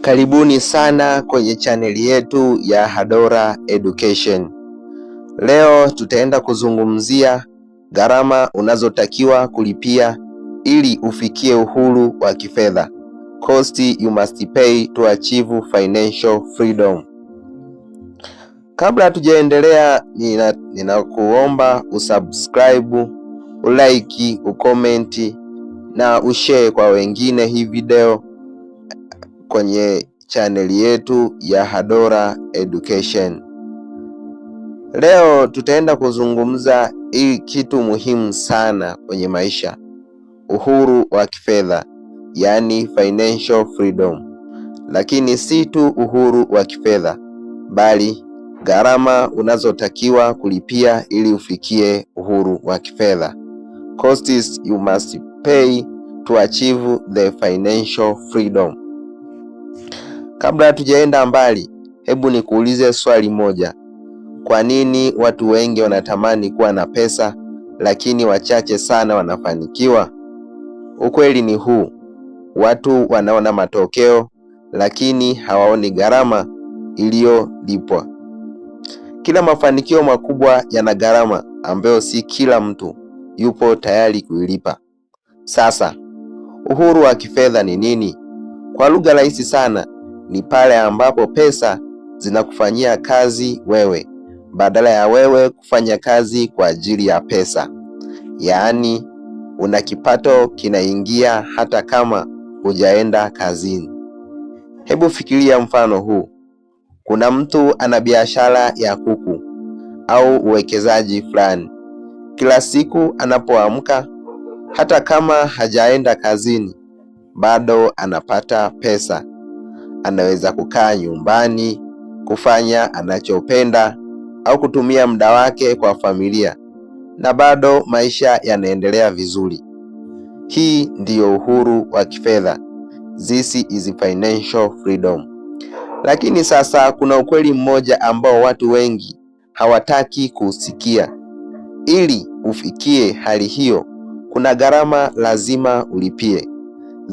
Karibuni sana kwenye chaneli yetu ya Hadora Education. Leo tutaenda kuzungumzia gharama unazotakiwa kulipia ili ufikie uhuru wa kifedha. Cost you must pay to achieve financial freedom. Kabla hatujaendelea, ninakuomba usubscribe, ulike, ukomenti na ushare kwa wengine hii video kwenye chaneli yetu ya Hadora Education. Leo tutaenda kuzungumza hii kitu muhimu sana kwenye maisha, uhuru wa kifedha, yani financial freedom. Lakini si tu uhuru wa kifedha, bali gharama unazotakiwa kulipia ili ufikie uhuru wa kifedha. Costs you must pay to achieve the financial freedom. Kabla hatujaenda mbali, hebu nikuulize swali moja. Kwa nini watu wengi wanatamani kuwa na pesa, lakini wachache sana wanafanikiwa? Ukweli ni huu: watu wanaona matokeo, lakini hawaoni gharama iliyolipwa. Kila mafanikio makubwa yana gharama ambayo si kila mtu yupo tayari kuilipa. Sasa, uhuru wa kifedha ni nini? Kwa lugha rahisi sana, ni pale ambapo pesa zinakufanyia kazi wewe, badala ya wewe kufanya kazi kwa ajili ya pesa. Yaani, una kipato kinaingia hata kama hujaenda kazini. Hebu fikiria mfano huu. Kuna mtu ana biashara ya kuku au uwekezaji fulani. Kila siku anapoamka, hata kama hajaenda kazini, bado anapata pesa. Anaweza kukaa nyumbani, kufanya anachopenda au kutumia muda wake kwa familia, na bado maisha yanaendelea vizuri. Hii ndiyo uhuru wa kifedha. This is financial freedom. Lakini sasa kuna ukweli mmoja ambao watu wengi hawataki kusikia. Ili ufikie hali hiyo, kuna gharama lazima ulipie.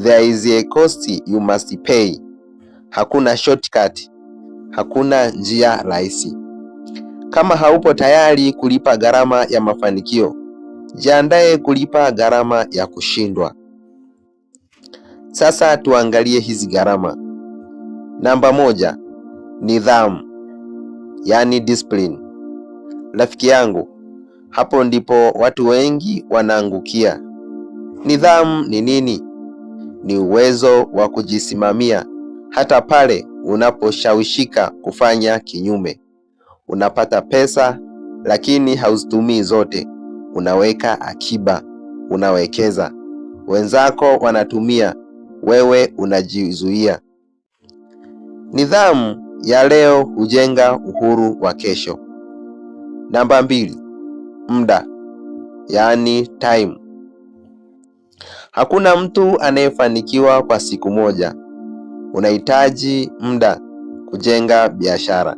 There is a cost you must pay. Hakuna shortcut, hakuna njia rahisi. Kama haupo tayari kulipa gharama ya mafanikio, jiandae kulipa gharama ya kushindwa. Sasa tuangalie hizi gharama. Namba 1, nidhamu, yani discipline. Rafiki yangu, hapo ndipo watu wengi wanaangukia. Nidhamu ni nini? Ni uwezo wa kujisimamia hata pale unaposhawishika kufanya kinyume. Unapata pesa, lakini hauzitumii zote. Unaweka akiba, unawekeza. Wenzako wanatumia, wewe unajizuia. Nidhamu ya leo hujenga uhuru wa kesho. Namba 2, muda, yani time. Hakuna mtu anayefanikiwa kwa siku moja. Unahitaji muda kujenga biashara.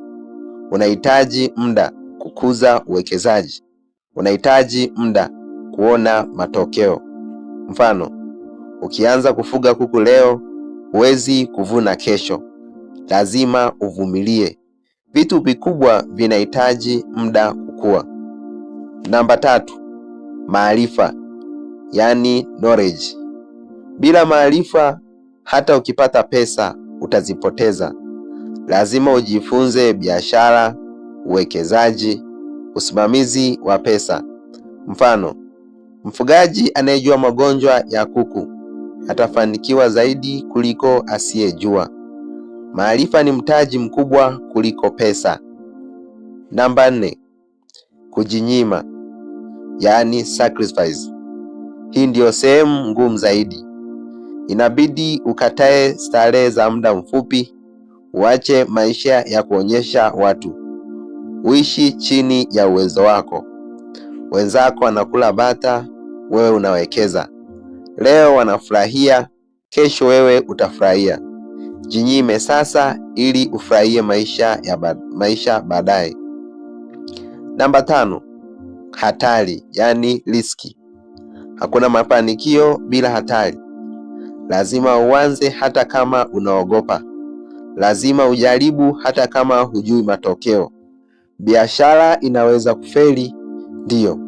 Unahitaji muda kukuza uwekezaji. Unahitaji muda kuona matokeo. Mfano, ukianza kufuga kuku leo, huwezi kuvuna kesho. Lazima uvumilie. Vitu vikubwa vinahitaji muda kukua. Namba 3, maarifa, yani knowledge. Bila maarifa, hata ukipata pesa utazipoteza. Lazima ujifunze biashara, uwekezaji, usimamizi wa pesa. Mfano, mfugaji anayejua magonjwa ya kuku atafanikiwa zaidi kuliko asiyejua. Maarifa ni mtaji mkubwa kuliko pesa. Namba 4, kujinyima, yani sacrifice. Hii ndiyo sehemu ngumu zaidi. Inabidi ukatae starehe za muda mfupi, uache maisha ya kuonyesha watu, uishi chini ya uwezo wako. Wenzako wanakula bata, wewe unawekeza. Leo wanafurahia, kesho wewe utafurahia. Jinyime sasa ili ufurahie maisha baadaye. Namba 5, hatari, yani riski. Hakuna mafanikio bila hatari. Lazima uanze hata kama unaogopa. Lazima ujaribu hata kama hujui matokeo. Biashara inaweza kufeli, ndiyo,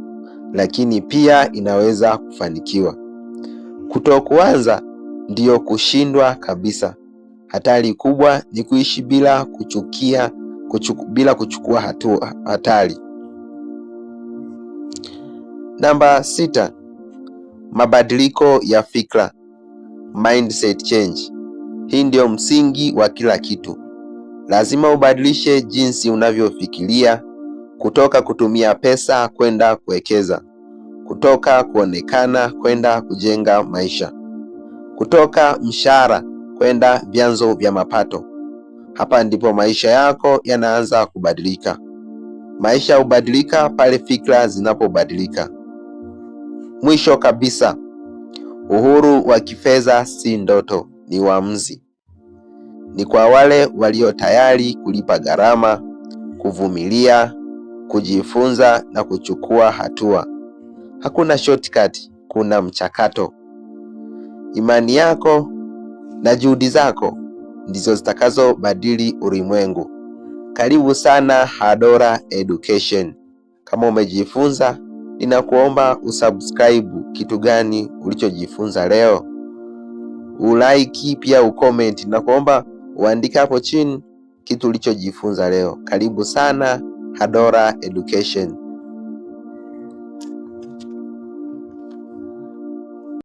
lakini pia inaweza kufanikiwa. Kutokuanza ndiyo kushindwa kabisa. Hatari kubwa ni kuishi bila kuchukua hatari. Namba 6, mabadiliko ya fikra, mindset change. Hii ndio msingi wa kila kitu. Lazima ubadilishe jinsi unavyofikiria, kutoka kutumia pesa kwenda kuwekeza, kutoka kuonekana kwenda kujenga maisha, kutoka mshahara kwenda vyanzo vya mapato. Hapa ndipo maisha yako yanaanza kubadilika. Maisha hubadilika pale fikra zinapobadilika. Mwisho kabisa, uhuru wa kifedha si ndoto, ni uamuzi. Ni kwa wale walio tayari kulipa gharama, kuvumilia, kujifunza na kuchukua hatua. Hakuna shortcut, kuna mchakato. Imani yako na juhudi zako ndizo zitakazobadili ulimwengu. Karibu sana Hadora Education. Kama umejifunza, ninakuomba usubscribe kitu gani ulichojifunza leo. Ulike pia ucomment. Ninakuomba uandike hapo chini kitu ulichojifunza leo. Karibu sana Hadora Education.